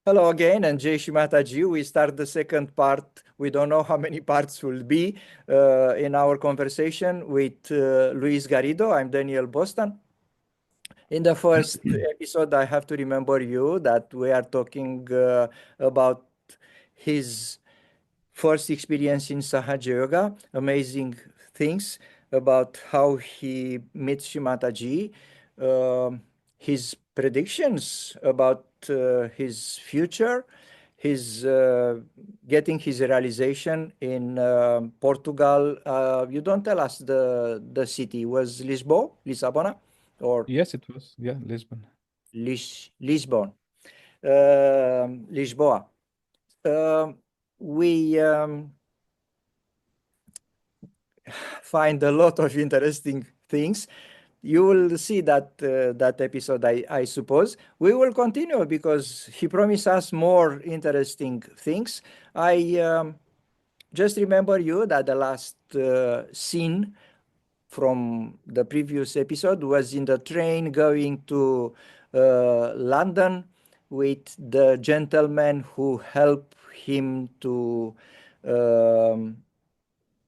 Hello again, and Jai Shri Mataji. We start the second part. We don't know how many parts will be in our conversation with Luis Garrido. I'm Daniel Boston. In the first episode, I have to remember you that we are talking about his first experience in Sahaja Yoga, amazing things about how he meets Shri Mataji, his predictions about his future, his getting his realization in Portugal. You don't tell us the city. Was Lisbona, or Yes, it was. Yeah, Lisbon. Lisbon, Lisboa. Um, we find a lot of interesting things. You will see that episode, I suppose. We will continue because he promised us more interesting things. I just remember you that the last scene from the previous episode was in the train going to London with the gentleman who helped him to um,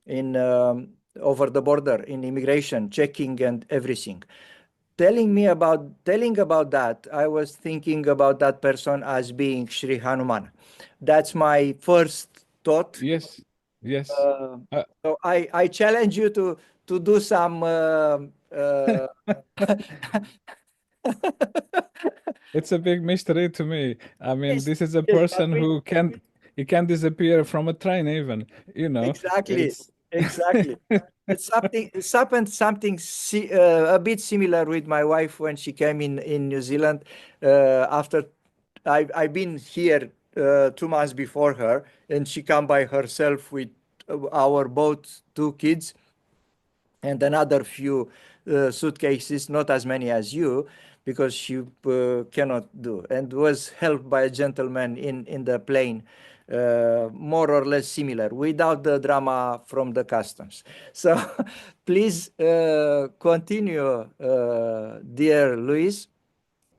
in over the border in immigration checking and everything. Telling about that, I was thinking about that person as being Sri Hanuman. That's my first thought. Yes, yes. uh, Uh, so I challenge you to do some it's a big mystery to me. I mean, yes, this is a yes, but person who can't he can disappear from a train even, you know. exactly, It's exactly. It's happened something a bit similar with my wife when she came in New Zealand. After I've been here 2 months before her, and she come by herself with our both two kids and another few suitcases, not as many as you, because she cannot do, and was helped by a gentleman in the plane, more or less similar, without the drama from the customs. So please continue, dear Luis,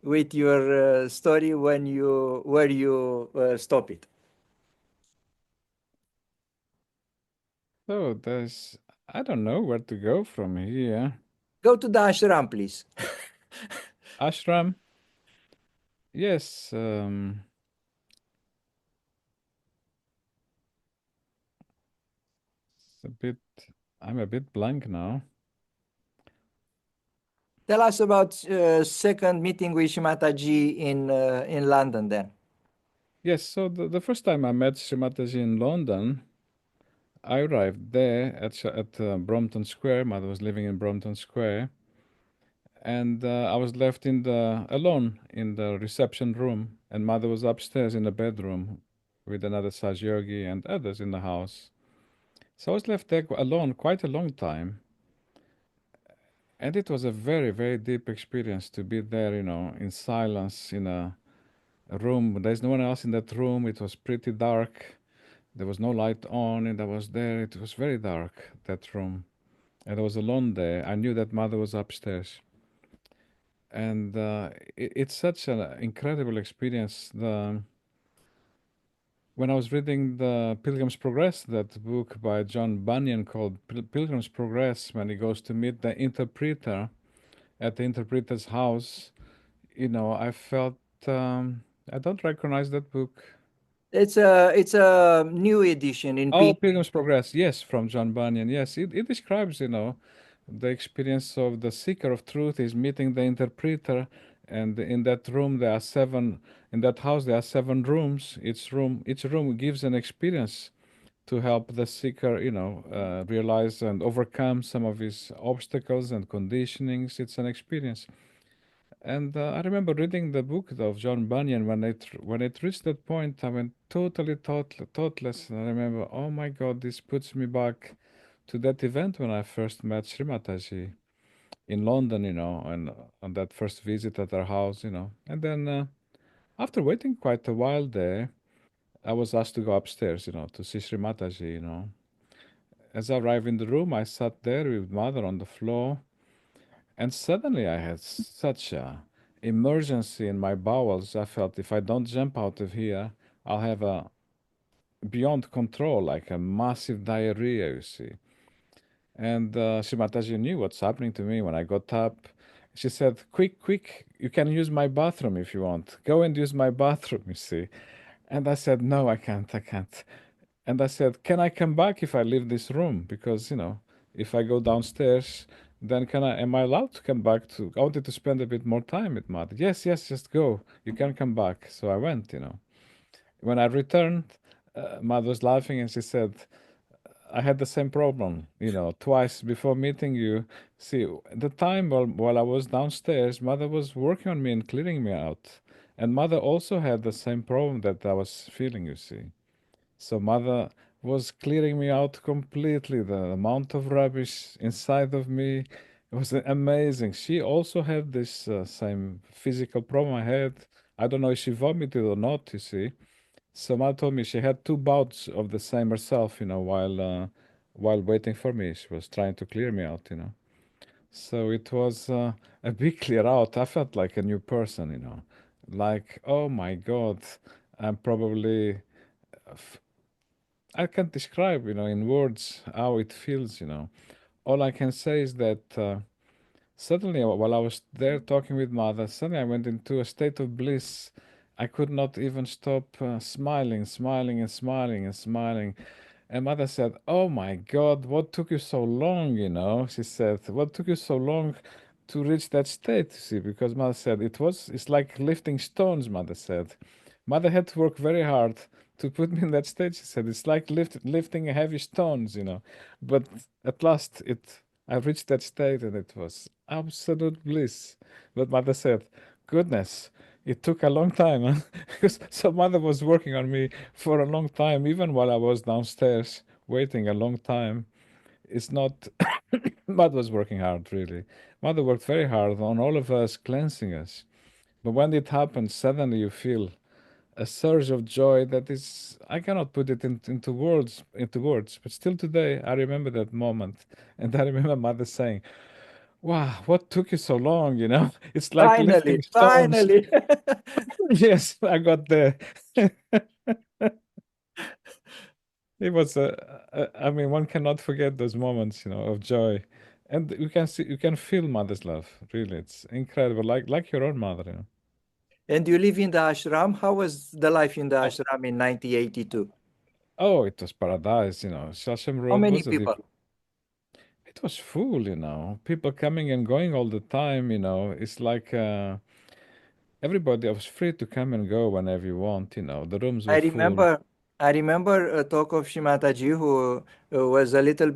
with your story when you where you stop it. so there's I don't know where to go from here. Go to the ashram, please. Ashram. Yes, it's a bit I'm a bit blank now. Tell us about second meeting with Shimataji in London then. Yes, so the first time I met Srimataji in London, I arrived there at Brompton Square. Mother was living in Brompton Square, and I was left in the alone in the reception room, and mother was upstairs in the bedroom with another Sajyogi and others in the house. So I was left there alone quite a long time, and it was a very, very deep experience to be there, in silence in a room. There's no one else in that room. It was pretty dark. There was no light on, and I was there. It was very dark, that room. And I was alone there. I knew that mother was upstairs. And it's such an incredible experience. When I was reading the Pilgrim's Progress, that book by John Bunyan called Pilgrim's Progress, when he goes to meet the interpreter at the interpreter's house, I felt I don't recognize that book. It's a new edition in Oh, pink. Pilgrim's Progress, yes, from John Bunyan. Yes, it describes, the experience of the seeker of truth is meeting the interpreter, and in that room there are seven. In that house there are seven rooms. Each room gives an experience to help the seeker, realize and overcome some of his obstacles and conditionings. It's an experience. And I remember reading the book of John Bunyan when it reached that point, I went totally thoughtless. And I remember, oh my God, this puts me back to that event when I first met Srimataji in London, and on that first visit at our house. And then after waiting quite a while there, I was asked to go upstairs, to see Srimataji. As I arrived in the room, I sat there with mother on the floor, and suddenly I had such a emergency in my bowels. I felt if I don't jump out of here, I'll have a beyond control, like a massive diarrhea, you see. And Shimataji knew what's happening to me when I got up. She said, quick, quick, you can use my bathroom if you want. Go and use my bathroom, you see. And I said, no, I can't, I can't. And I said, can I come back if I leave this room? Because, if I go downstairs, then am I allowed to come back to, I wanted to spend a bit more time with mother. Yes, yes, just go. You can come back. So I went. When I returned, mother was laughing and she said, I had the same problem, twice before meeting you. See, the time while I was downstairs, mother was working on me and clearing me out. And mother also had the same problem that I was feeling, you see. So mother was clearing me out completely. The amount of rubbish inside of me was amazing. She also had this same physical problem I had. I don't know if she vomited or not, you see. So mother told me she had two bouts of the same herself, while waiting for me. She was trying to clear me out. So it was a big clear out. I felt like a new person. Like, oh my God, I'm probably I can't describe, in words how it feels. All I can say is that suddenly, while I was there talking with mother, suddenly I went into a state of bliss. I could not even stop smiling, smiling, and smiling, and smiling. And mother said, "Oh my God, what took you so long?" She said, "What took you so long to reach that state?" See, because mother said it's like lifting stones. Mother said, mother had to work very hard to put me in that state. She said, "It's like lifting heavy stones. But at last, I reached that state, and it was absolute bliss." But mother said, "Goodness." It took a long time, huh? Because so mother was working on me for a long time, even while I was downstairs waiting a long time. It's not, mother was working hard, really. Mother worked very hard on all of us, cleansing us. But when it happens, suddenly you feel a surge of joy that is, I cannot put it into words, but still today I remember that moment. And I remember mother saying, "Wow, what took you so long? It's like Finally, lifting stones." finally. Yes, I got there. It was I mean, one cannot forget those moments, of joy. And you can feel mother's love. Really, it's incredible, like your own mother. And you live in the ashram. How was the life in the Oh, ashram in 1982? oh, it was paradise. Shashem How Road many was a people? different. It was full. People coming and going all the time. It's like everybody was free to come and go whenever you want. The rooms I were full. remember, I remember a talk of Shimataji who was a little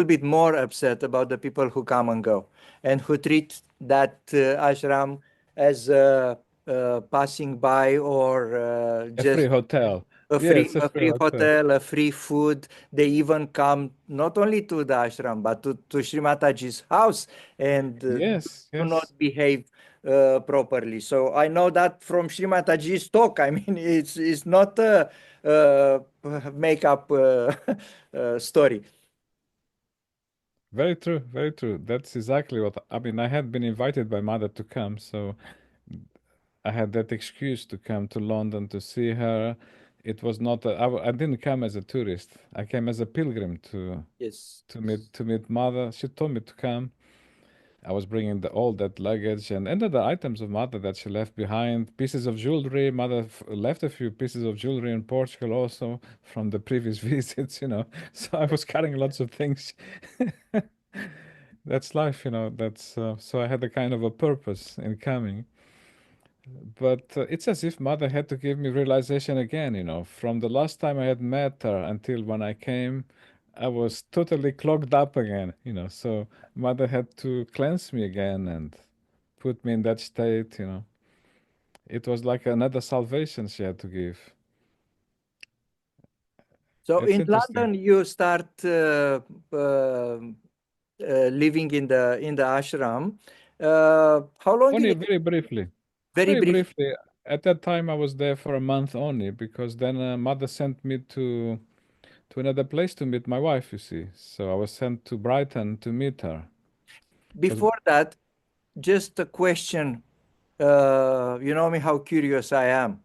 bit more upset about the people who come and go, and who treat that ashram as passing by, or A free just hotel. a Yeah, free it's a a free free hotel. hotel, a free food. They even come not only to the ashram but to Sri Mataji's house, and Yes, do not yes. behave properly. So I know that from Sri Mataji's talk. I mean, it's not a make up story. Very true, very true. That's exactly what I mean. I had been invited by mother to come, so I had that excuse to come to London to see her. It was not I didn't come as a tourist. I came as a pilgrim to Yes. to meet mother. She told me to come. I was bringing all that luggage and other items of mother that she left behind, pieces of jewelry. Mother left a few pieces of jewelry in Portugal also from the previous visits. So I was carrying lots of things. That's life. That's so I had a kind of a purpose in coming. But it's as if mother had to give me realization again. From the last time I had met her until when I came, I was totally clogged up again. So mother had to cleanse me again and put me in that state. It was like another salvation she had to give. So It's in interesting. London, you start living in the ashram. How long did Only it? very briefly. Very Very brief. briefly. At that time, I was there for a month only because then mother sent me to another place to meet my wife, you see. So I was sent to Brighton to meet her. 'Cause Before that, just a question. You know me, how curious I am.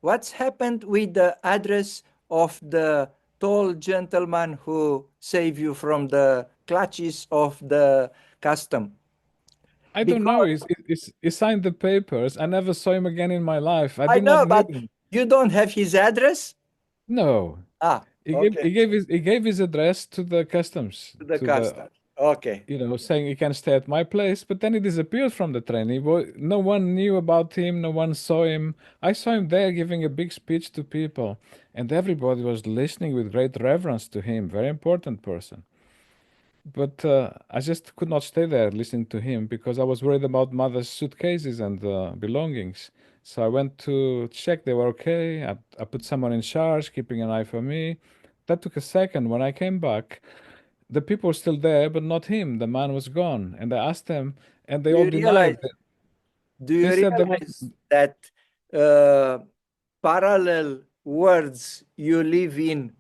What's happened with the address of the tall gentleman who saved you from the clutches of the custom? I don't know. Because He signed the papers. I never saw him again in my life. I I did not know, meet but him. you don't have his address? No. Ah, He gave okay, he gave his he gave his address to the customs, to the to the custom. Okay. saying he can stay at my place, but then he disappeared from the train. No one knew about him, no one saw him. I saw him there giving a big speech to people, and everybody was listening with great reverence to him. Very important person. But I just could not stay there listening to him because I was worried about mother's suitcases and belongings. So I went to check they were okay. I put someone in charge, keeping an eye for me. That took a second. When I came back, the people were still there, but not him. The man was gone. And I asked them, and they Do all you denied. realize? Do you They said there was, realize that uh, parallel words you live in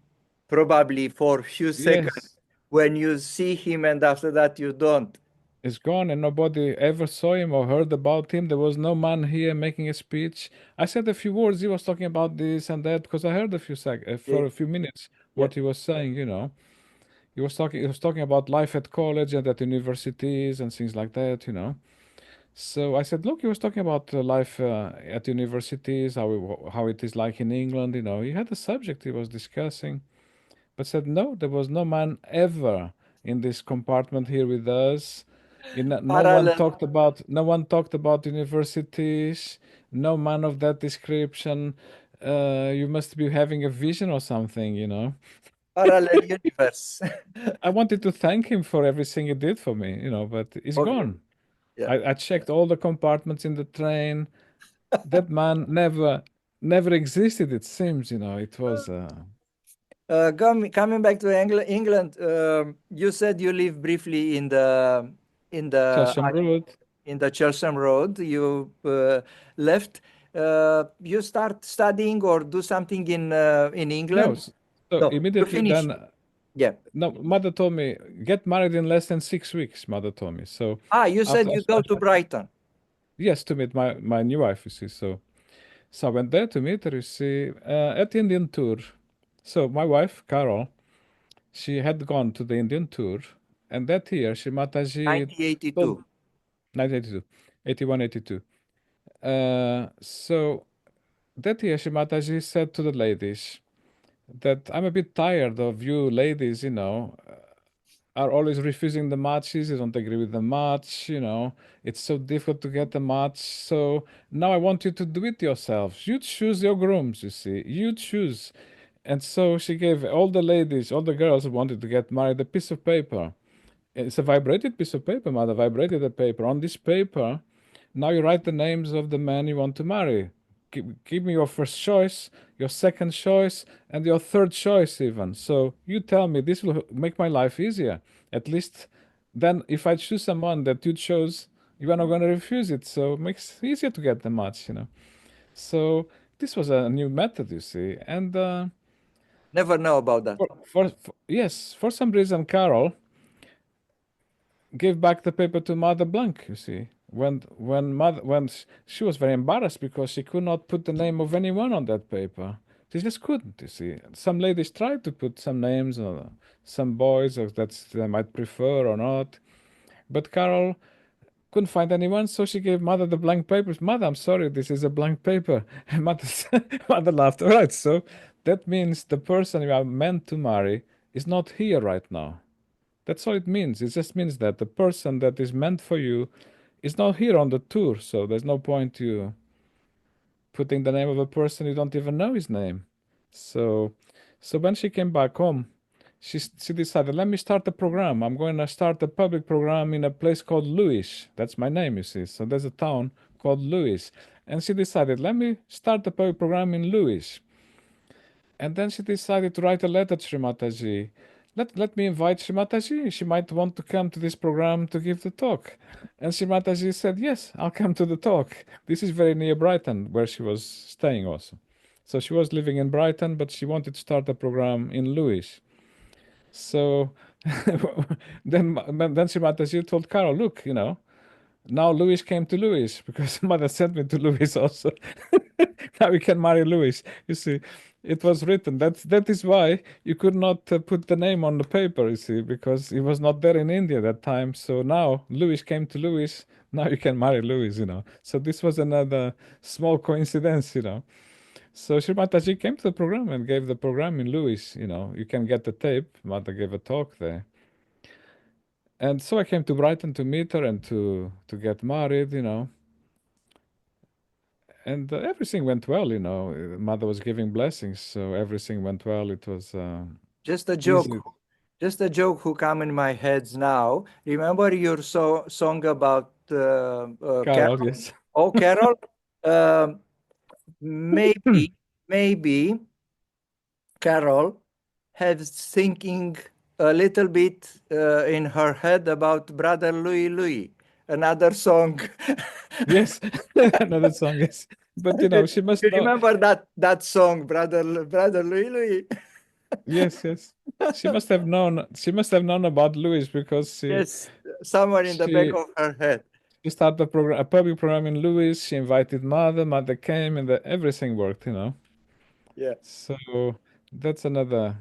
probably for few seconds yes, when you see him and after that you don't? is gone, and nobody ever saw him or heard about him. There was no man here making a speech. I said a few words. He was talking about this and that because I heard Yeah, for a few minutes yeah. what he was saying. He was talking about life at college and at universities and things like that. So I said, look, he was talking about life at universities, how it is like in England. He had a subject he was discussing, but said no, there was no man ever in this compartment here with us. Parallel, No one talked about universities. No man of that description. You must be having a vision or something. parallel universe. I wanted to thank him for everything he did for me, but he's Okay. gone. Yeah. I checked all the compartments in the train. That man never existed, it seems. It was Coming back to England, you said you live briefly in the Chesham Road. in the Cheltenham Road. You left. You start studying or do something in No, England? so No, you immediately finish. then, Yeah. no, mother told me, get married in less than 6 weeks, mother told me. So Ah, you after, said you go to Brighton. yes, to meet my new wife, you see. So I went there to meet her, you see, at Indian tour. So my wife, Carol, she had gone to the Indian tour, and that year, she Mataji told 1982. 1982, 81, 82. So that year, she Mataji said to the ladies that I'm a bit tired of you ladies, are always refusing the matches. You don't agree with the match. It's so difficult to get a match. So now I want you to do it yourselves. You choose your grooms, you see. You choose. And so she gave all the ladies, all the girls who wanted to get married a piece of paper. It's a vibrated piece of paper, mother, vibrated the paper. On this paper, now you write the names of the men you want to marry. Give me your first choice, your second choice, and your third choice, even. So you tell me this will make my life easier. At least then, if I choose someone that you chose, you are not going to refuse it. So it makes it easier to get the match. So this was a new method, you see. And Never know about that. yes, for some reason, Carol gave back the paper to Mother Blank, you see. She was very embarrassed because she could not put the name of anyone on that paper. She just couldn't, you see. Some ladies tried to put some names or some boys that they might prefer or not. But Carol couldn't find anyone, so she gave Mother the blank papers. Mother, I'm sorry, this is a blank paper. And Mother laughed. All right, so that means the person you are meant to marry is not here right now. That's all it means. It just means that the person that is meant for you is not here on the tour, so there's no point you putting the name of a person you don't even know his name. So, so when she came back home, she decided, let me start a program. I'm going to start a public program in a place called Lewis. That's my name, you see. So there's a town called Lewis, and she decided, let me start a public program in Lewis. And then she decided to write a letter to Srimataji. Let me invite Srimataji. She might want to come to this program to give the talk. And Srimataji said, yes, I'll come to the talk. This is very near Brighton, where she was staying also. So she was living in Brighton, but she wanted to start a program in Lewis. So then Srimataji told Carol, look, Now Louis came to Louis because mother sent me to Louis also. Now we can marry Louis. You see, it was written. That is why you could not put the name on the paper. You see, because he was not there in India that time. So now Louis came to Louis. Now you can marry Louis. So this was another small coincidence. So Sri Mataji came to the program and gave the program in Louis. You can get the tape. Mother gave a talk there. And so I came to Brighton to meet her and to get married. And everything went well. Mother was giving blessings, so everything went well. It was Just a joke. easy. Just a joke who come in my head now. Remember your song about Carol, Carol? yes. Oh, Carol. Um, maybe Carol has thinking a little bit in her head about Brother Louis, another song. Yes, another song, yes. But she must You know. remember that song, Brother Louis? Yes, yes. She must have known about Louis because she Yes, somewhere in the back she of her head. she started a public program in Louis. She invited mother. Mother came, and everything worked. Yeah. So that's another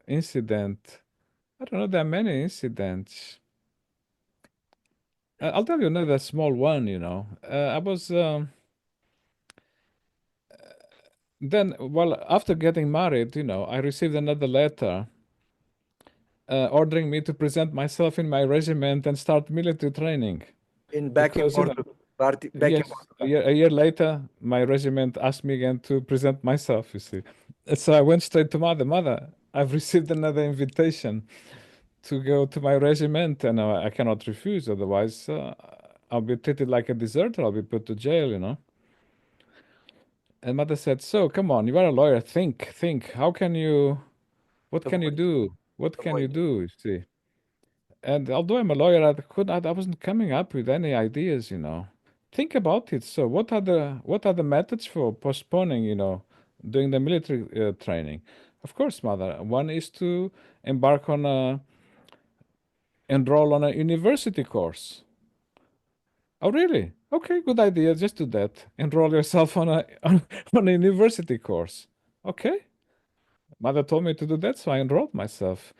incident. I don't know. There are many incidents. I'll tell you another small one. I was then, well, after getting married, I received another letter ordering me to present myself in my regiment and start military training. Back in Because, Back in yes, a year later, my regiment asked me again to present myself, you see. And so I went straight to mother. Mother, I've received another invitation to go to my regiment, and I cannot refuse. Otherwise, I'll be treated like a deserter. I'll be put to jail. And mother said, "So, come on, you are a lawyer. Think. What can you avoid, do? What can you avoid. do? You see?" And although I'm a lawyer, I wasn't coming up with any ideas. Think about it. So, what are the methods for postponing, doing the military training? Of course, mother. One is to embark on enroll on a university course. Oh, really? Okay, good idea. Just do that. Enroll yourself on a on a university course. Okay. Mother told me to do that, so I enrolled myself.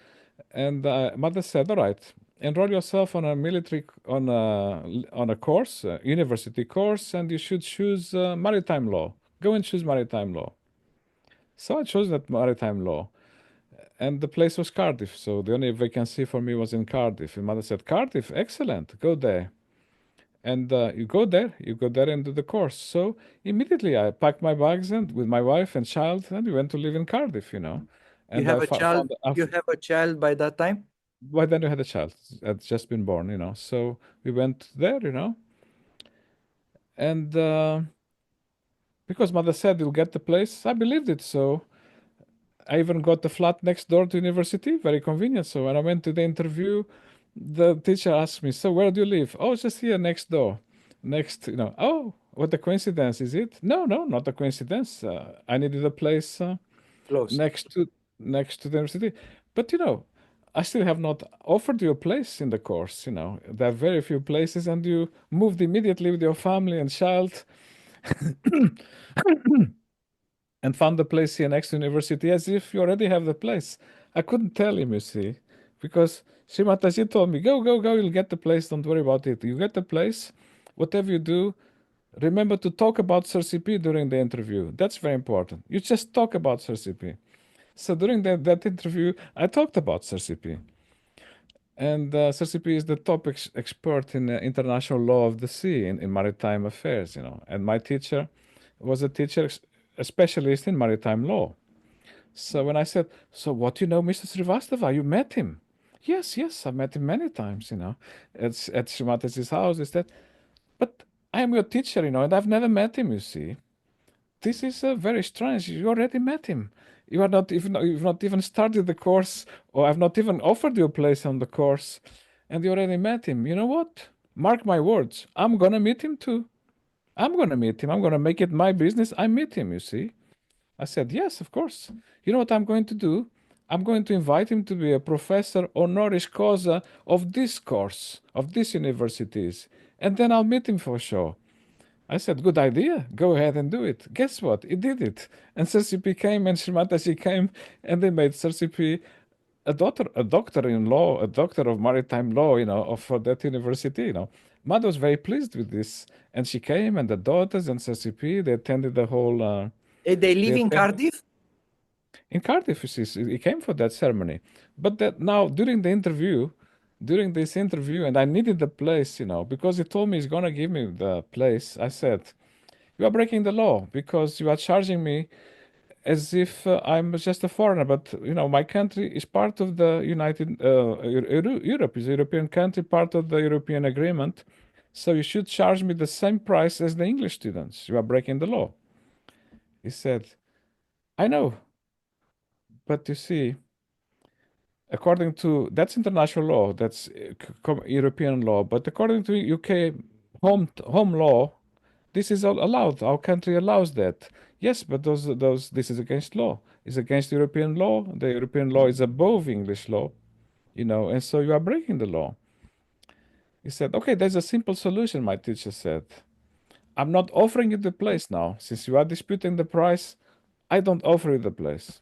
And mother said, "All right, enroll yourself on a on a course, university course, and you should choose maritime law. Go and choose maritime law." So I chose that maritime law, and the place was Cardiff. So the only vacancy for me was in Cardiff. And mother said, "Cardiff, excellent. Go there." And you go there and do the course. So immediately I packed my bags and with my wife and child, and we went to live in Cardiff. You And have I a child. found You have a child by that time. by then we had a child had just been born. So we went there. And because mother said you'll get the place, I believed it. So I even got the flat next door to university, very convenient. So when I went to the interview, the teacher asked me, "So where do you live?" "Oh, just here next door." Next. "Oh, what a coincidence, is it?" "No, no, not a coincidence. I needed a place Close. next to next to the university. But I still have not offered you a place in the course. There are very few places, and you moved immediately with your family and child and found the place here next to university as if you already have the place. I couldn't tell him, you see, because Shimataji told me, "Go, go, go, you'll get the place, don't worry about it. You get the place, whatever you do, remember to talk about Sir CP during the interview. That's very important. You just talk about Sir CP." So during that interview, I talked about Sir CP. And Sir CP is the top expert in international law of the sea, in maritime affairs. And my teacher was a specialist in maritime law. So when I said, "So what do you know, Mr. Srivastava? You met him?" "Yes, yes, I've met him many times, at Shrimataji's house." He said, "But I am your teacher, and I've never met him, you see. This is very strange. You already met him. You've not even started the course, or I've not even offered you a place on the course, and you already met him. You know what? Mark my words. I'm gonna meet him too. I'm gonna meet him. I'm gonna make it my business. I meet him, you see." I said, "Yes, of course. You know what I'm going to do? I'm going to invite him to be a professor honoris causa of this course, of this universities. and then I'll meet him for sure. I said, good idea. Go ahead and do it. Guess what? He did it. And Sirsipi came and Shrimataji came and they made Sirsipi a doctor in law, a doctor of maritime law, of for that university. Mother was very pleased with this. And she came and the daughters and Sirsipi, they attended the whole, They live they in attended Cardiff? in Cardiff, you see, he came for that ceremony. But that now during this interview, and I needed the place, because he told me he's gonna give me the place. I said, you are breaking the law because you are charging me as if I'm just a foreigner. But my country is part of the United Europe is a European country, part of the European agreement. So you should charge me the same price as the English students. You are breaking the law. He said, I know, but you see, according to that's international law, that's European law, but according to UK home law, this is all allowed. Our country allows that. Yes, but those this is against law. It's against European law. The European law is above English law, and so you are breaking the law. He said, okay, there's a simple solution, my teacher said. I'm not offering you the place now. Since you are disputing the price, I don't offer you the place.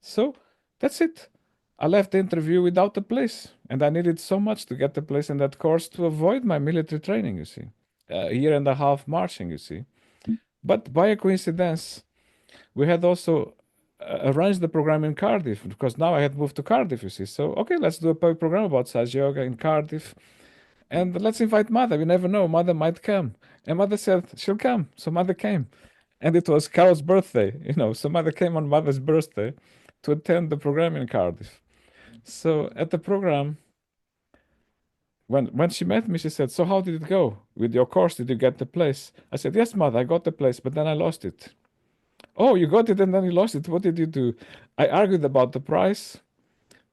So that's it. I left the interview without a place, and I needed so much to get the place in that course to avoid my military training, you see. A year and a half marching, you see. But by a coincidence, we had also arranged the program in Cardiff because now I had moved to Cardiff, you see. So, okay, let's do a program about Saj Yoga in Cardiff and let's invite Mother. We never know, Mother might come. And Mother said she'll come. So Mother came. And it was Carol's birthday, So Mother came on Mother's birthday to attend the program in Cardiff. So at the program, when she met me, she said, so how did it go with your course? Did you get the place? I said, yes, Mother, I got the place, but then I lost it. Oh, you got it and then you lost it. What did you do? I argued about the price.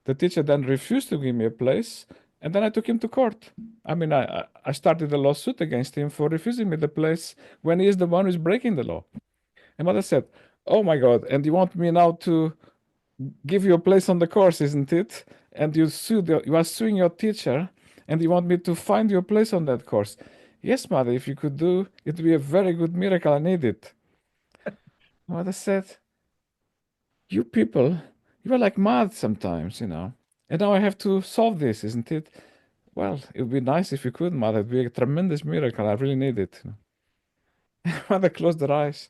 The teacher then refused to give me a place, and then I took him to court. I mean, I started a lawsuit against him for refusing me the place when he is the one who's breaking the law. And Mother said, oh my God, and you want me now to give you a place on the course, isn't it? And you are suing your teacher, and you want me to find you a place on that course. Yes, Mother, if you could do, it would be a very good miracle. I need it. Mother said, you people, you are like mad sometimes, And now I have to solve this, isn't it? Well, it would be nice if you could, Mother. It would be a tremendous miracle. I really need it. Mother closed her eyes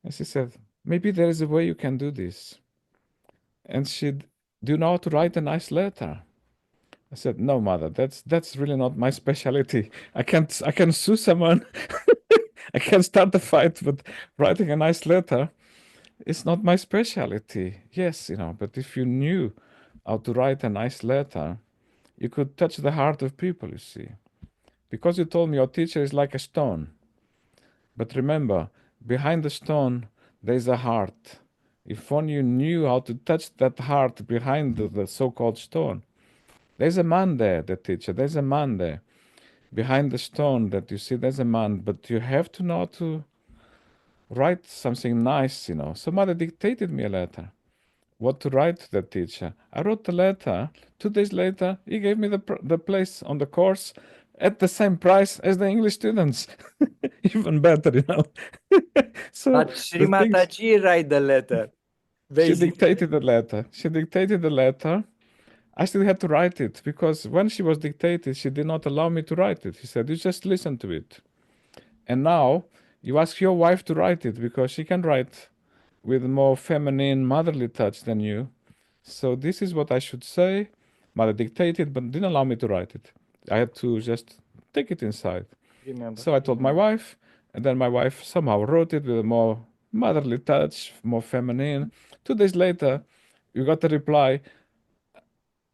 and she said, maybe there is a way you can do this. And do you know how to write a nice letter? I said, no, Mother, that's really not my specialty. I can sue someone. I can start a fight, but writing a nice letter, it's not my specialty. Yes, but if you knew how to write a nice letter, you could touch the heart of people, you see. Because you told me your teacher is like a stone. But remember, behind the stone, there's a heart. If only you knew how to touch that heart behind the so-called stone. There's a man there, the teacher. There's a man there. Behind the stone that you see, there's a man. But you have to know how to write something nice, So Mother dictated me a letter. What to write to the teacher. I wrote the letter. 2 days later, he gave me the place on the course at the same price as the English students. Even better. So But the Sri things Mataji write the letter, she basically. dictated the letter. She dictated the letter. I still had to write it because when she was dictated, she did not allow me to write it. She said, "You just listen to it." And now you ask your wife to write it because she can write with more feminine, motherly touch than you. So this is what I should say. Mother dictated, but didn't allow me to write it. I had to just take it inside. Remember. So I told my wife, and then my wife somehow wrote it with a more motherly touch, more feminine. 2 days later, you got a reply.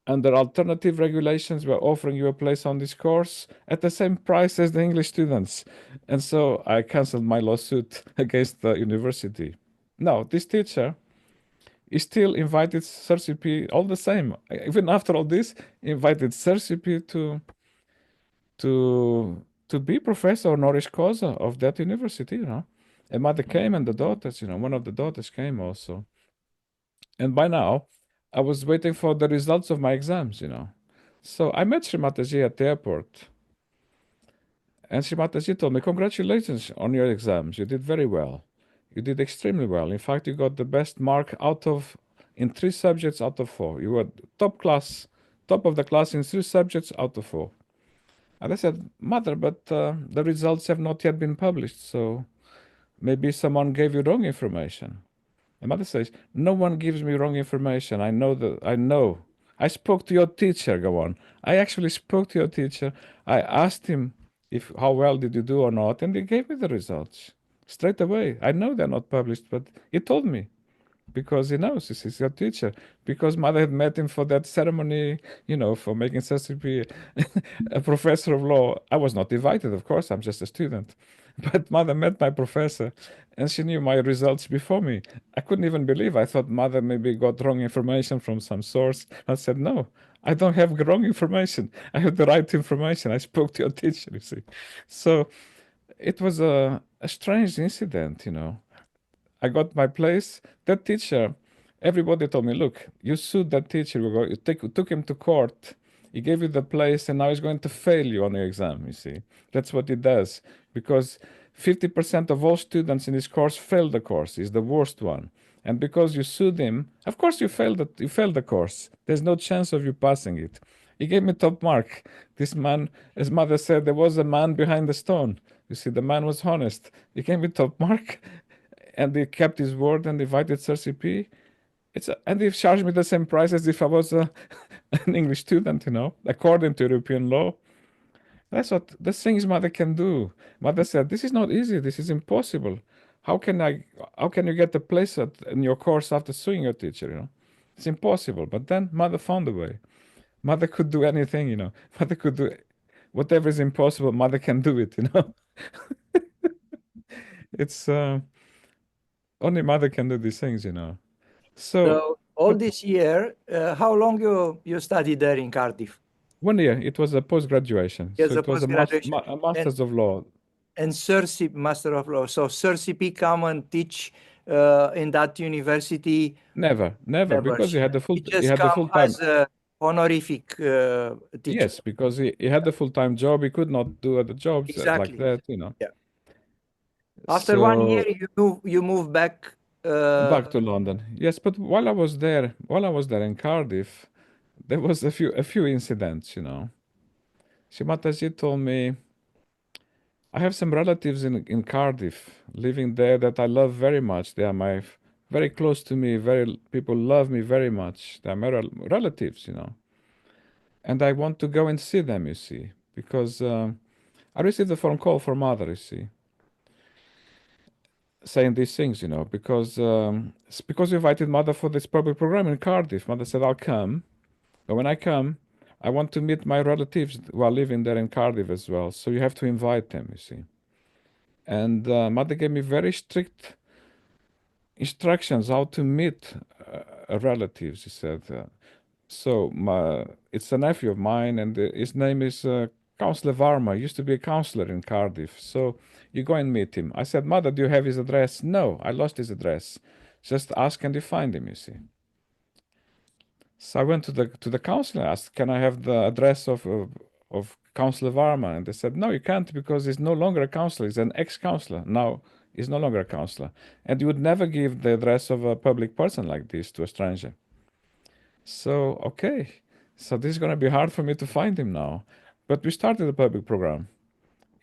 Under alternative regulations, we're offering you a place on this course at the same price as the English students. And so I canceled my lawsuit against the university. Now, this teacher he still invited Sersipi all the same. Even after all this, invited Sersipi to be professor honoris causa of that university. And Mother came and the daughters, one of the daughters came also. And by now, I was waiting for the results of my exams. So I met Sri Mataji at the airport. And Shimataji told me, congratulations on your exams. You did very well. You did extremely well. In fact, you got the best mark in 3 subjects out of 4. You were top of the class in 3 subjects out of 4. And I said, Mother, but the results have not yet been published, so maybe someone gave you wrong information. And Mother says, no one gives me wrong information. I know that. I know. I spoke to your teacher, go on. I actually spoke to your teacher. I asked him if how well did you do or not, and he gave me the results straight away. I know they're not published, but he told me because he knows this is your teacher. Because Mother had met him for that ceremony, for making Sasipi a professor of law. I was not invited, of course, I'm just a student. But Mother met my professor and she knew my results before me. I couldn't even believe. I thought Mother maybe got wrong information from some source. I said, no, I don't have wrong information. I have the right information. I spoke to your teacher, you see. So it was a strange incident, I got my place. That teacher, everybody told me, look, you sued that teacher. You took him to court. He gave you the place, and now he's going to fail you on your exam. You see, that's what he does because 50% of all students in this course fail the course. He's the worst one, and because you sued him, of course you failed it. You failed the course. There's no chance of you passing it. He gave me top mark. This man, as Mother said, there was a man behind the stone. You see, the man was honest. He gave me top mark, and he kept his word and invited Sir CP. And he charged me the same price as if I was an English student, according to European law. That's what the things Mother can do. Mother said, "This is not easy. This is impossible. How can you get a place in your course after suing your teacher? It's impossible." But then Mother found a way. Mother could do anything. Mother could do whatever is impossible. Mother can do it. It's only Mother can do these things. So all this year, how long you studied there in Cardiff? 1 year. It was a post-graduation. Yes, So a it was post-graduation. a Master's of Law. And Sir CP, Master of Law. So Sir CP come and teach in that university? Never, because he had the He just come full-time. as a honorific teacher. Yes, because he had the full-time job. He could not do other jobs like Exactly. that. Yeah. After So 1 year, you move back. back to London. Yes, but while I was there in Cardiff, there was a few incidents. Shimataji told me, I have some relatives in Cardiff living there that I love very much. They are very close to me. People love me very much. They are my relatives. And I want to go and see them, you see, because I received a phone call from Mother, you see, saying these things, because it's because we invited Mother for this public program in Cardiff. Mother said, I'll come. But when I come, I want to meet my relatives who are living there in Cardiff as well. So you have to invite them, you see. And Mother gave me very strict instructions how to meet relatives. She said, it's a nephew of mine, and his name is Councillor Varma. He used to be a councillor in Cardiff. So you go and meet him. I said, Mother, do you have his address? No, I lost his address. Just ask and you find him, you see. So I went to the council and asked, can I have the address of Councillor Varma? And they said, no, you can't because he's no longer a councillor. He's an ex-councillor. Now he's no longer a councillor. And you would never give the address of a public person like this to a stranger. So, okay. So this is going to be hard for me to find him now. But we started a public program.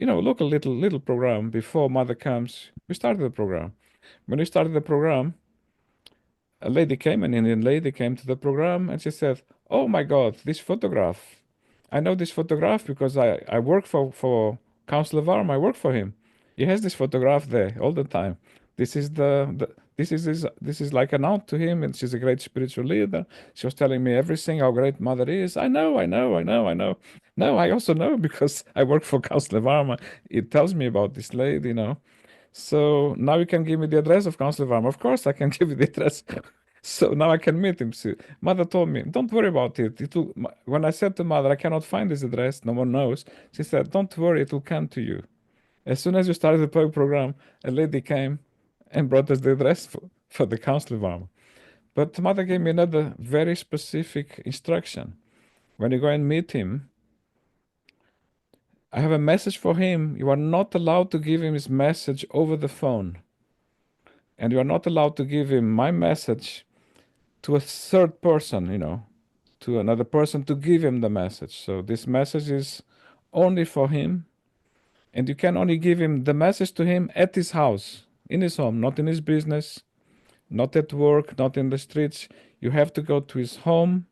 Local little program before Mother comes. We started the program. When we started the program, an Indian lady came to the program and she said, oh my God, this photograph. I know this photograph because I work for Councillor Varma. I work for him. He has this photograph there all the time. This is this is like an aunt to him, and she's a great spiritual leader. She was telling me everything, how great Mother is. I know. No, I also know because I work for Councillor Varma. It tells me about this lady. So now you can give me the address of Councillor Varma. Of course, I can give you the address. So now I can meet him. See, Mother told me, don't worry about it. When I said to Mother, I cannot find his address, no one knows. She said, don't worry, it will come to you. As soon as you started the public program, a lady came and brought us the address for the Councillor Varma. But Mother gave me another very specific instruction. When you go and meet him, I have a message for him. You are not allowed to give him his message over the phone. And you are not allowed to give him my message to a third person, to another person to give him the message. So this message is only for him. And you can only give him the message to him at his house, in his home, not in his business, not at work, not in the streets. You have to go to his home,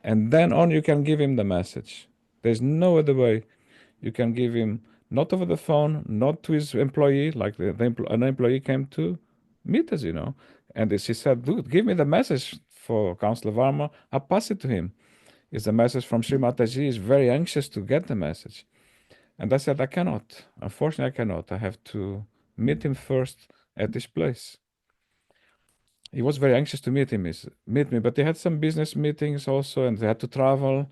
and then on you can give him the message. There's no other way you can give him, not over the phone, not to his employee, like an employee came to meet us, And she said, dude, give me the message for Counselor Varma. I'll pass it to him. It's a message from Sri Mataji. He's very anxious to get the message. And I said, I cannot. Unfortunately, I cannot. I have to meet him first at his place. He was very anxious to meet me, but he had some business meetings also, and they had to travel,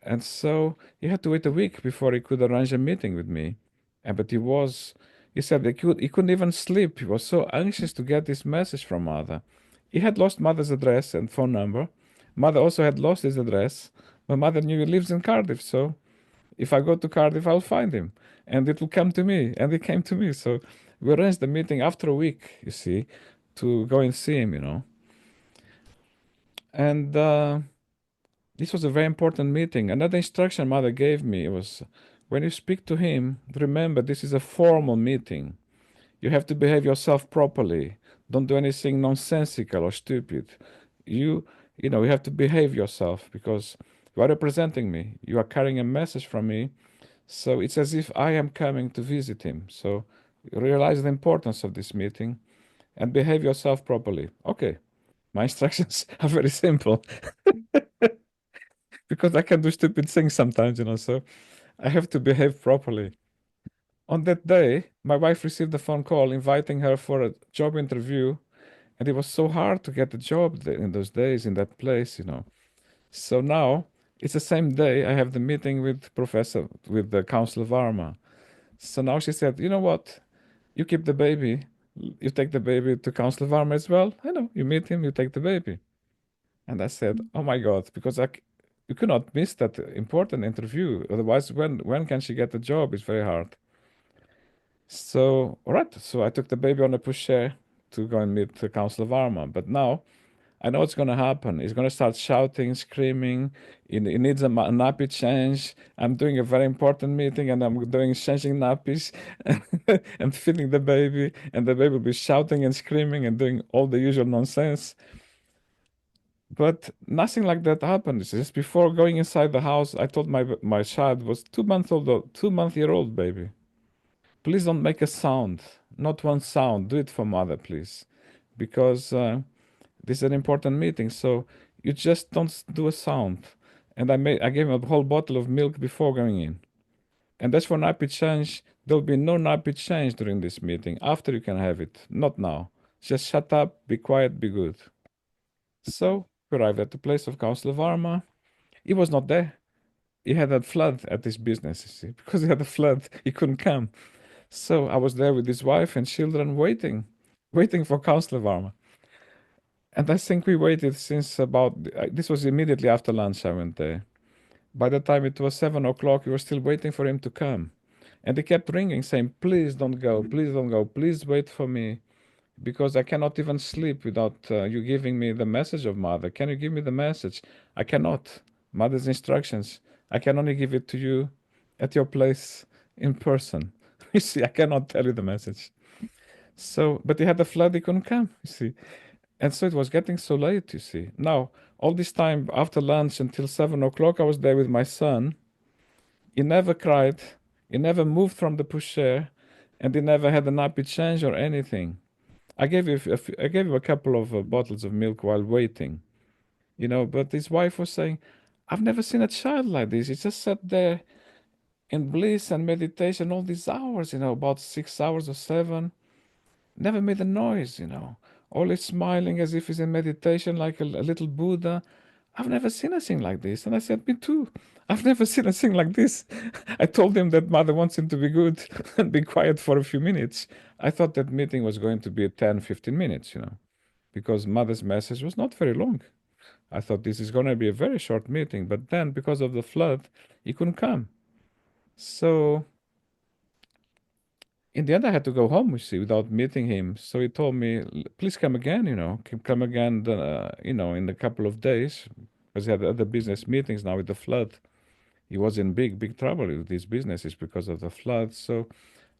and so he had to wait a week before he could arrange a meeting with me. But he said he couldn't even sleep. He was so anxious to get this message from Mother. He had lost Mother's address and phone number. Mother also had lost his address, but Mother knew he lives in Cardiff, so if I go to Cardiff, I'll find him, and it will come to me. And he came to me, so we arranged the meeting after a week, you see, to go and see him. And this was a very important meeting. Another instruction Mother gave me was, when you speak to him, remember this is a formal meeting. You have to behave yourself properly. Don't do anything nonsensical or stupid. You have to behave yourself because you are representing me. You are carrying a message from me. So it's as if I am coming to visit him. So realize the importance of this meeting and behave yourself properly. Okay. My instructions are very simple because I can do stupid things sometimes, so I have to behave properly. On that day, my wife received a phone call inviting her for a job interview, and it was so hard to get a job in those days in that place. So now it's the same day I have the meeting with the Counselor Varma. So now she said, you know what? You keep the baby. You take the baby to Counselor Varma as well. I know. You meet him, you take the baby. And I said, oh my God, because you cannot miss that important interview. Otherwise, when can she get a job? It's very hard. So, all right. So I took the baby on a pushchair to go and meet Counselor Varma. But now I know what's going to happen. He's going to start shouting, screaming. He needs a nappy change. I'm doing a very important meeting and I'm doing changing nappies and feeding the baby. And the baby will be shouting and screaming and doing all the usual nonsense. But nothing like that happened. Just before going inside the house, I told my child was 2 months old, 2-month-year-old baby. Please don't make a sound, not one sound. Do it for Mother, please, because this is an important meeting. So you just don't do a sound. And I gave him a whole bottle of milk before going in. And that's for nappy change. There'll be no nappy change during this meeting. After you can have it, not now. Just shut up, be quiet, be good. So we arrived at the place of Counselor Varma. He was not there. He had a flood at his business, you see. Because he had a flood, he couldn't come. So I was there with his wife and children waiting for Counselor Varma. And I think we waited since this was immediately after lunch I went there. By the time it was 7 o'clock, we were still waiting for him to come. And he kept ringing, saying, please don't go, please don't go, please wait for me. Because I cannot even sleep without you giving me the message of Mother. Can you give me the message? I cannot. Mother's instructions. I can only give it to you at your place in person. You see, I cannot tell you the message. So, but he had a flood, he couldn't come, you see. And so it was getting so late, you see. Now, all this time after lunch until 7 o'clock, I was there with my son. He never cried. He never moved from the pushchair. And he never had a nappy change or anything. I gave him a couple of bottles of milk while waiting, but his wife was saying, I've never seen a child like this. He just sat there in bliss and meditation all these hours, about 6 hours or 7, never made a noise, always smiling as if he's in meditation like a little Buddha. I've never seen a thing like this. And I said, me too. I've never seen a thing like this. I told him that Mother wants him to be good and be quiet for a few minutes. I thought that meeting was going to be 10, 15 minutes, because Mother's message was not very long. I thought this is going to be a very short meeting, but then because of the flood, he couldn't come. So in the end, I had to go home, you see, without meeting him. So he told me, please come again, come again, in a couple of days, because he had other business meetings now with the flood. He was in big, big trouble with these businesses because of the flood. So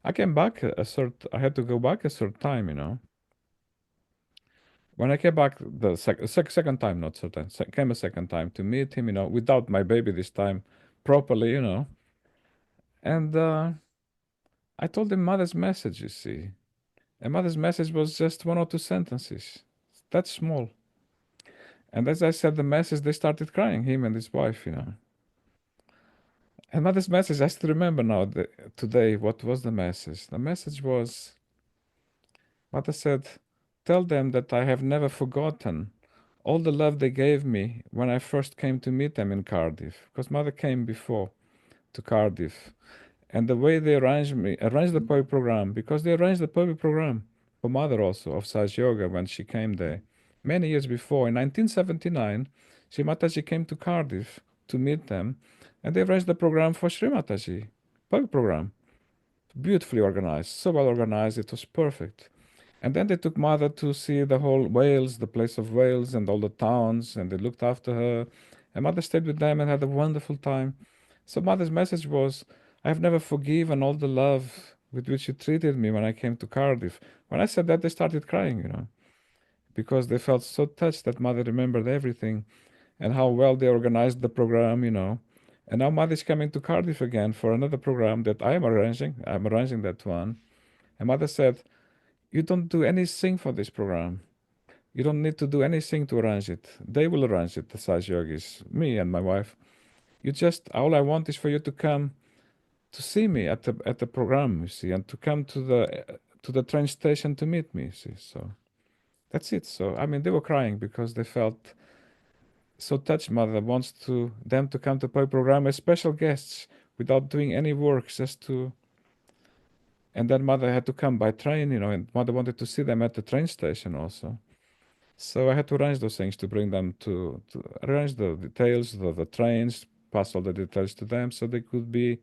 I came back I had to go back a third time. When I came back the second time, not third time, came a second time to meet him, without my baby this time, properly. And I told him mother's message, you see. And mother's message was just one or two sentences. That's small. And as I said the message, they started crying, him and his wife. And mother's message, I still remember now, today, what was the message? The message was, mother said, tell them that I have never forgotten all the love they gave me when I first came to meet them in Cardiff. Because mother came before to Cardiff. And the way they arranged the poetry program, because they arranged the poetry program for mother also of Saj Yoga when she came there. Many years before, in 1979, Sri Mataji came to Cardiff to meet them, and they arranged the program for Sri Mataji, poetry program. Beautifully organized, so well organized, it was perfect. And then they took mother to see the whole Wales, the place of Wales, and all the towns, and they looked after her. And mother stayed with them and had a wonderful time. So mother's message was, I have never forgiven all the love with which you treated me when I came to Cardiff. When I said that, they started crying, because they felt so touched that mother remembered everything and how well they organized the program. And now mother is coming to Cardiff again for another program that I am arranging. I'm arranging that one. And mother said, you don't do anything for this program. You don't need to do anything to arrange it. They will arrange it, the Saj Yogis, me and my wife. All I want is for you to come to see me at the program, you see, and to come to the train station to meet me, you see. So that's it. So I mean, they were crying because they felt so touched. Mother wants them to come to Poi program as special guests without doing any work, just to. And then mother had to come by train, and mother wanted to see them at the train station also. So I had to arrange those things to bring them to arrange the details, the trains, pass all the details to them so they could be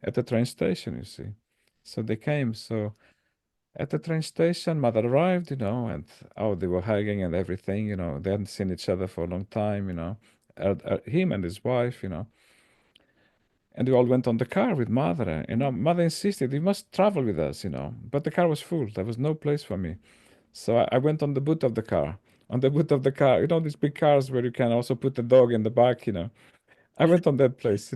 at the train station, you see. So they came. So at the train station, mother arrived, and oh, they were hugging and everything. They hadn't seen each other for a long time. Him and his wife. And we all went on the car with mother. Mother insisted, you must travel with us. But the car was full. There was no place for me. So I went on the boot of the car. On the boot of the car, these big cars where you can also put the dog in the back. I went on that place.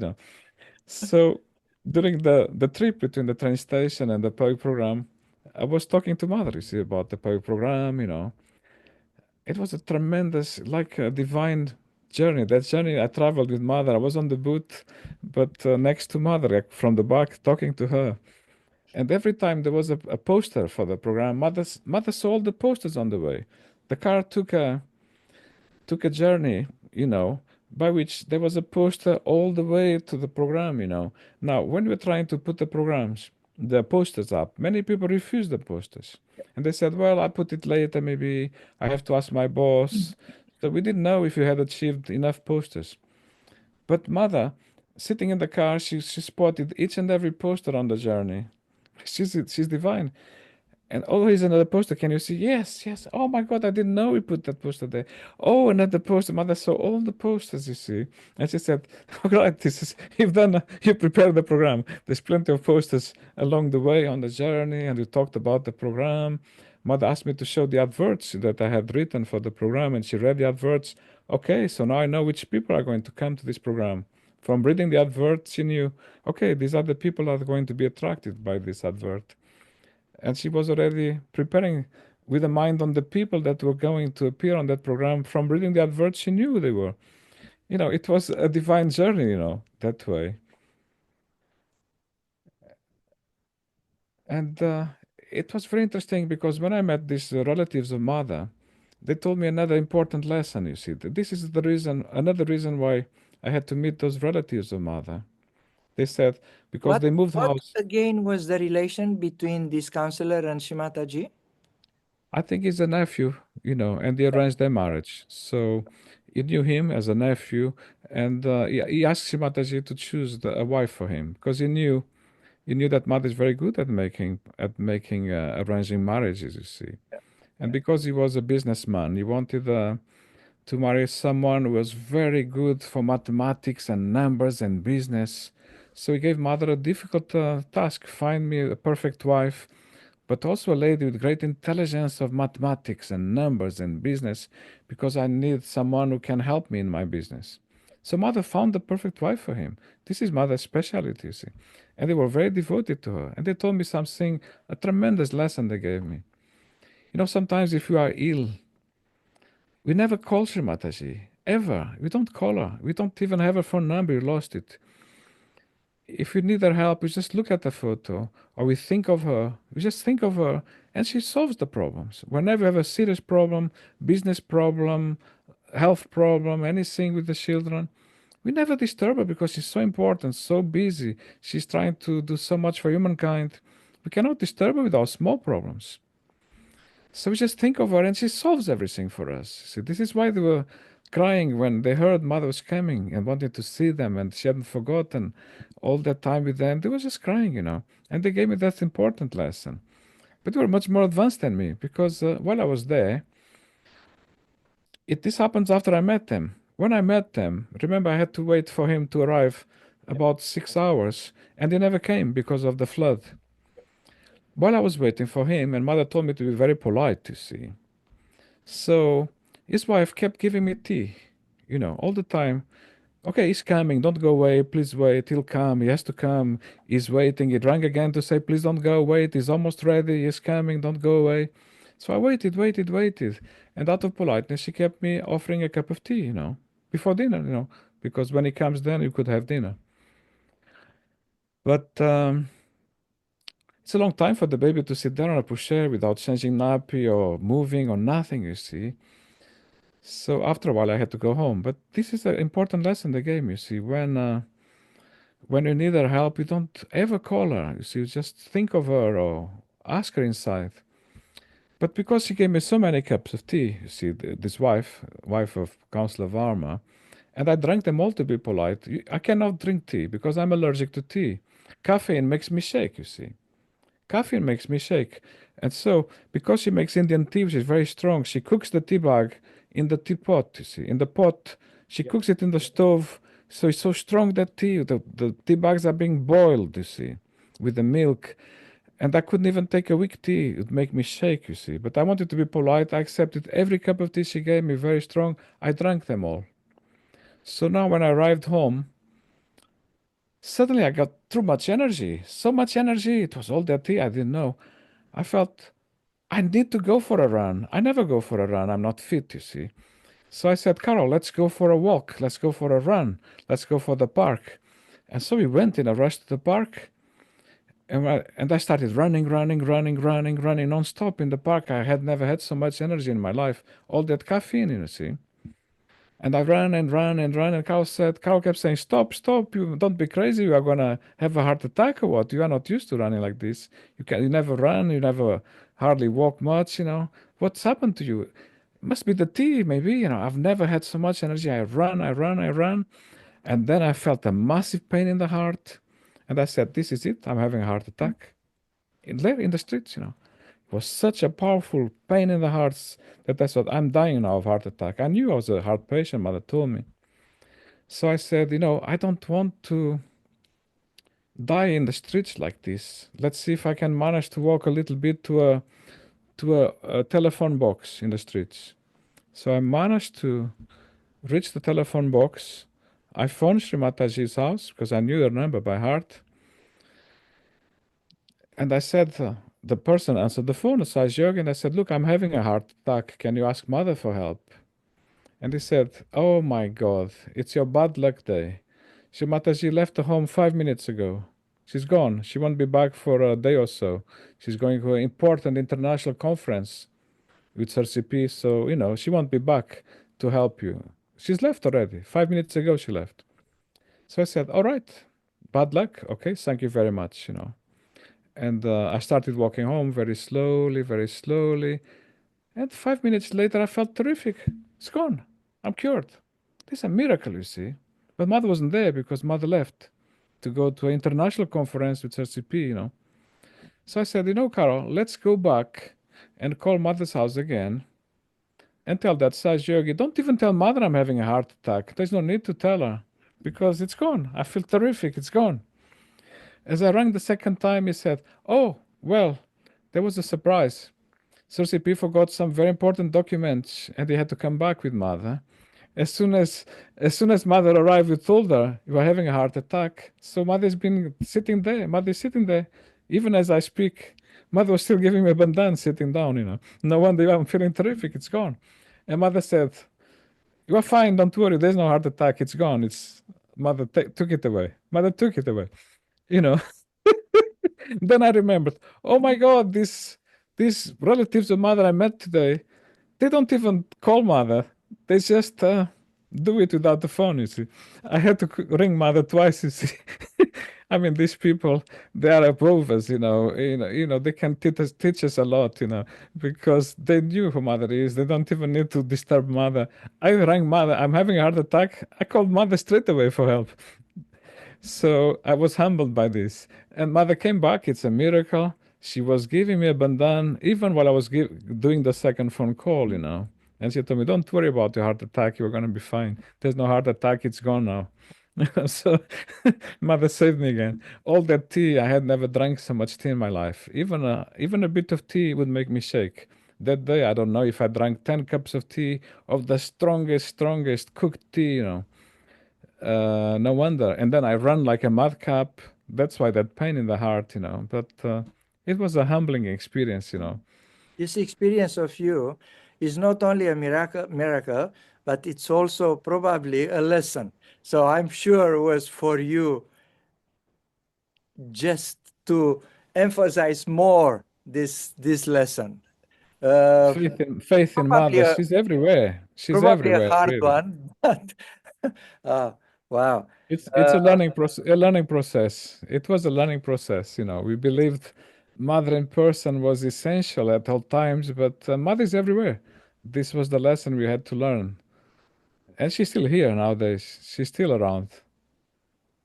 So during the trip between the train station and the POE program, I was talking to mother, you see, about the POE program. It was a tremendous, like a divine journey. That journey I traveled with mother. I was on the boot, but next to mother, like, from the back, talking to her. And every time there was a poster for the program, mother saw all the posters on the way. The car took a journey, by which there was a poster all the way to the program. Now, when we're trying to put the posters up, many people refuse the posters. And they said, well, I put it later, maybe I have to ask my boss. So we didn't know if you had achieved enough posters. But mother, sitting in the car, she spotted each and every poster on the journey. She's divine. And oh, here's another poster. Can you see? Yes, yes. Oh my God, I didn't know we put that poster there. Oh, another poster. Mother saw all the posters, you see. And she said, all right, you prepared the program. There's plenty of posters along the way on the journey, and we talked about the program. Mother asked me to show the adverts that I had written for the program, and she read the adverts. Okay, so now I know which people are going to come to this program. From reading the advert, she knew, okay, these are the people that are going to be attracted by this advert. And she was already preparing with a mind on the people that were going to appear on that program. From reading the adverts, she knew they were. It was a divine journey, that way. And it was very interesting because when I met these relatives of mother, they told me another important lesson, you see. This is another reason why I had to meet those relatives of mother. They said, because they moved What house. again was the relation between this counselor and Shimataji? I think he's a nephew, and they arranged their marriage. So he knew him as a nephew, and he asked Shimataji to choose a wife for him because he knew You knew that mother is very good at making arranging marriages, you see. Yeah. And Yeah. because he was a businessman, he wanted to marry someone who was very good for mathematics and numbers and business. So he gave mother a difficult task: find me a perfect wife, but also a lady with great intelligence of mathematics and numbers and business, because I need someone who can help me in my business. So mother found the perfect wife for him. This is mother's specialty, you see. And they were very devoted to her. And they told me something, a tremendous lesson they gave me. You know, sometimes if you are ill, we never call Sri Mataji. Ever. We don't call her. We don't even have her phone number. We lost it. If we need her help, we just look at the photo or we think of her. We just think of her and she solves the problems. Whenever we have a serious problem, business problem, health problem, anything with the children, we never disturb her because she's so important, so busy. She's trying to do so much for humankind. We cannot disturb her with our small problems. So we just think of her and she solves everything for us. See, this is why they were crying when they heard mother was coming and wanted to see them, and she hadn't forgotten all that time with them. They were just crying, you know. And they gave me that important lesson. But they were much more advanced than me because while I was there, this happens after I met them. When I met them, remember I had to wait for him to arrive about 6 hours, and he never came because of the flood. While I was waiting for him, and mother told me to be very polite, you see. So his wife kept giving me tea, you know, all the time. Okay, he's coming. Don't go away. Please wait. He'll come. He has to come. He's waiting. He rang again to say, please don't go. Wait. He's almost ready. He's coming. Don't go away. So I waited, waited, waited. And out of politeness, she kept me offering a cup of tea, you know, before dinner, you know, because when he comes, then you could have dinner. But it's a long time for the baby to sit down on a pusher without changing nappy or moving or nothing, you see. So after a while, I had to go home. But this is an important lesson they gave me. You see, when you need her help, you don't ever call her. You see, you just think of her or ask her inside. But because she gave me so many cups of tea, you see, this wife of Councillor Varma, and I drank them all to be polite. I cannot drink tea because I'm allergic to tea. Caffeine makes me shake, you see. Caffeine makes me shake. And so, because she makes Indian tea, which is very strong, she cooks the tea bag in the teapot, you see. In the pot, she cooks it in the stove. So it's so strong that the tea bags are being boiled, you see, with the milk. And I couldn't even take a weak tea. It would make me shake, you see. But I wanted to be polite. I accepted every cup of tea she gave me, very strong. I drank them all. So now when I arrived home, suddenly I got too much energy. So much energy. It was all that tea. I didn't know. I felt I need to go for a run. I never go for a run. I'm not fit, you see. So I said, Carol, let's go for a walk. Let's go for a run. Let's go for the park. And so we went in a rush to the park. And I started running non-stop in the park. I had never had so much energy in my life. All that caffeine, you see. And I ran and ran and ran. And Carl kept saying, stop, stop. You don't be crazy. You are going to have a heart attack or what? You are not used to running like this. You never run. You never hardly walk much, you know. What's happened to you? It must be the tea, maybe. You know, I've never had so much energy. I ran. And then I felt a massive pain in the heart. And I said, this is it. I'm having a heart attack. There in the streets, you know. It was such a powerful pain in the heart that I thought, I'm dying now of heart attack. I knew I was a heart patient, mother told me. So I said, you know, I don't want to die in the streets like this. Let's see if I can manage to walk a little bit to a telephone box in the streets. So I managed to reach the telephone box. I phoned Sri Mataji's house because I knew her number by heart. And I said, the person answered the phone, Sai Jürgen. I said, look, I'm having a heart attack. Can you ask mother for help? And he said, oh my God, it's your bad luck day. Sri Mataji left the home 5 minutes ago. She's gone. She won't be back for a day or so. She's going to an important international conference with Sir CP, so, you know, she won't be back to help you. She's left already. 5 minutes ago, she left. So I said, all right, bad luck. Okay, thank you very much, you know. And I started walking home very slowly, very slowly. And 5 minutes later, I felt terrific. It's gone. I'm cured. This is a miracle, you see. But mother wasn't there because mother left. to go to an international conference with RCP, you know. So I said, you know, Carol, let's go back and call mother's house again and tell that Saj Yogi, don't even tell mother I'm having a heart attack. There's no need to tell her because it's gone. I feel terrific. It's gone. As I rang the second time, he said, oh, well, there was a surprise. Sir CP forgot some very important documents and he had to come back with mother. As soon as mother arrived, we told her you are having a heart attack. So mother's been sitting there. Mother's sitting there. Even as I speak, mother was still giving me a bandan sitting down, you know. No wonder I'm feeling terrific. It's gone. And mother said, you are fine. Don't worry. There's no heart attack. It's gone. It's mother took it away. Mother took it away. You know. Then I remembered, oh my God, these relatives of mother I met today, they don't even call mother. They just do it without the phone, you see. I had to ring mother twice, you see. I mean, these people, they are above us, they can teach us a lot, because they knew who mother is. They don't even need to disturb mother. I rang mother. I'm having a heart attack. I called mother straight away for help. So I was humbled by this. And mother came back. It's a miracle. She was giving me a bandan even while I was doing the second phone call, And she told me, don't worry about your heart attack. You're going to be fine. There's no heart attack. It's gone now. So mother saved me again. All that tea, I had never drank so much tea in my life. Even a bit of tea would make me shake. That day, I don't know if I drank 10 cups of tea of the strongest cooked tea, no wonder. And then I run like a madcap. That's why that pain in the heart, But it was a humbling experience. This experience of you is not only a miracle, but it's also probably a lesson. So I'm sure it was for you just to emphasize more this lesson. Faith in mother. She's everywhere. She's Probably a everywhere, hard really. one, but wow. It's a learning process. A learning process. It was a learning process. We believed mother in person was essential at all times, but mother is everywhere. This was the lesson we had to learn, and she's still here nowadays. She's still around.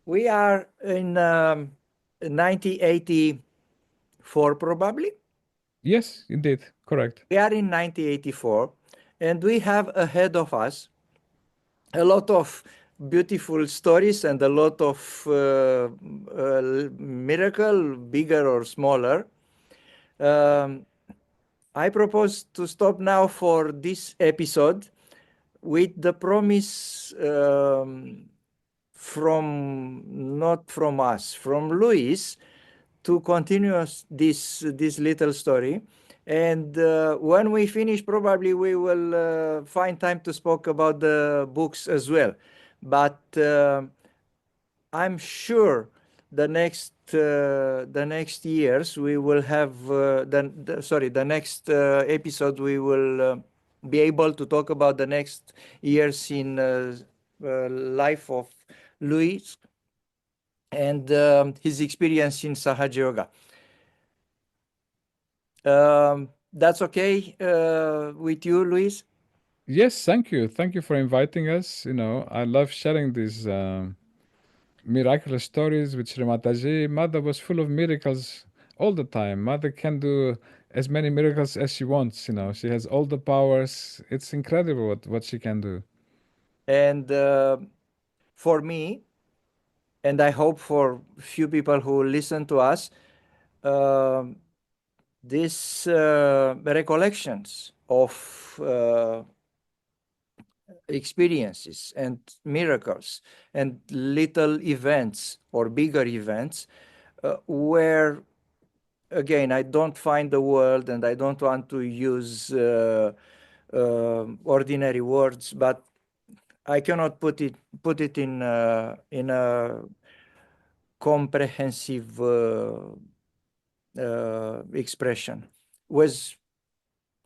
We are in 1984, probably. Yes, indeed, correct. We are in 1984, and we have ahead of us a lot of beautiful stories and a lot of miracle, bigger or smaller. I propose to stop now for this episode with the promise not from us, from Luis, to continue this little story. And when we finish, probably we will find time to speak about the books as well. But I'm sure the next years we will have the next episode we will be able to talk about the next years in life of Luis and his experience in Sahaja Yoga. That's okay with you, Luis? Yes, thank you. Thank you for inviting us. I love sharing these miraculous stories with Sri Mataji. Mother was full of miracles all the time. Mother can do as many miracles as she wants. She has all the powers. It's incredible what she can do. And for me, and I hope for few people who listen to us, these recollections of experiences and miracles and little events or bigger events where, again, I don't find the word and I don't want to use ordinary words, but I cannot put it in a comprehensive expression. Was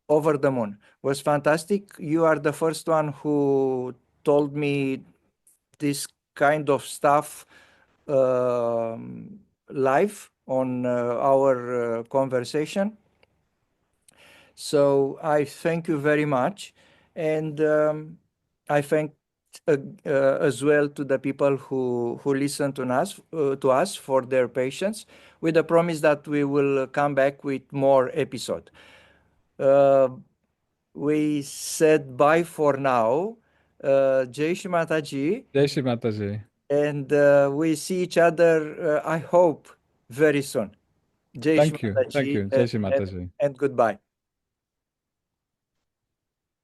over the moon. Was fantastic. You are the first one who told me this kind of stuff live on our conversation. So I thank you very much, and I thank as well to the people who listen to us for their patience, with the promise that we will come back with more episode. We said bye for now. Jai Shri Mataji, Jai Shri Mataji. and we see each other, I hope, very soon. Jai Shri Thank you. Thank Mataji, you. Jai Shri Mataji. and goodbye.